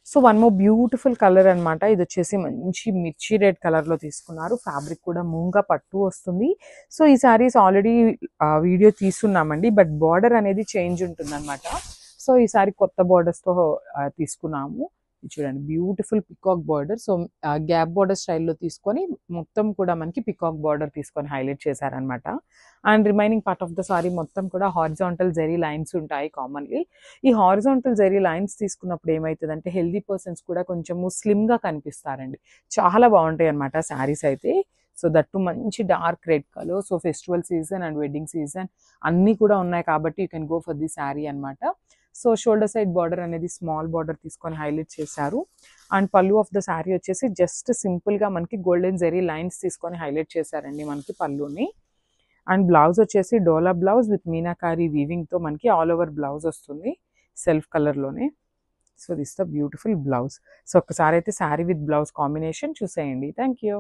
So one more beautiful colour అనమాట. ఇది వచ్చేసి మంచి మిర్చి రెడ్ కలర్లో తీసుకున్నారు. ఫ్యాబ్రిక్ కూడా మూంగా పట్టు వస్తుంది. సో ఈ శారీస్ ఆల్రెడీ వీడియో తీసుకున్నామండి, బట్ బార్డర్ అనేది చేంజ్ ఉంటుందన్నమాట. సో ఈ సారీ కొత్త బార్డర్స్తో తీసుకున్నాము. చూడండి beautiful peacock border. So gap border స్టైల్లో తీసుకొని మొత్తం కూడా మనకి పికాక్ బార్డర్ తీసుకొని హైలైట్ చేశారనమాట. And remaining part of the sorry మొత్తం కూడా హారిజాంటల్ జెరీ లైన్స్ ఉంటాయి కామన్లీ. ఈ హారిజాంటల్ జెరీ లైన్స్ తీసుకున్నప్పుడు ఏమవుతుందంటే హెల్దీ పర్సన్స్ కూడా కొంచెము స్లిమ్గా కనిపిస్తారండి. చాలా బాగుంటాయి అనమాట శారీస్ అయితే. సో దట్టు మంచి dark red colour. So festival season and wedding season అన్నీ కూడా ఉన్నాయి కాబట్టి you can go for the sari అనమాట. సో షోల్డర్ సైడ్ బార్డర్ అనేది స్మాల్ బార్డర్ తీసుకొని హైలైట్ చేశారు. అండ్ పళ్ళు ఆఫ్ ద శారీ వచ్చేసి జస్ట్ సింపుల్గా మనకి గోల్డెన్ జెరీ లైన్స్ తీసుకొని హైలైట్ చేశారండి మనకి పళ్ళుని. అండ్ బ్లౌజ్ వచ్చేసి డోలా బ్లౌజ్ విత్ మీనాకారి వీవింగ్తో మనకి ఆల్ ఓవర్ బ్లౌజ్ వస్తుంది సెల్ఫ్ కలర్లోనే. So this the beautiful blouse. So ఒక్కసారి అయితే శారీ విత్ బ్లౌజ్ కాంబినేషన్ చూసేయండి. Thank you.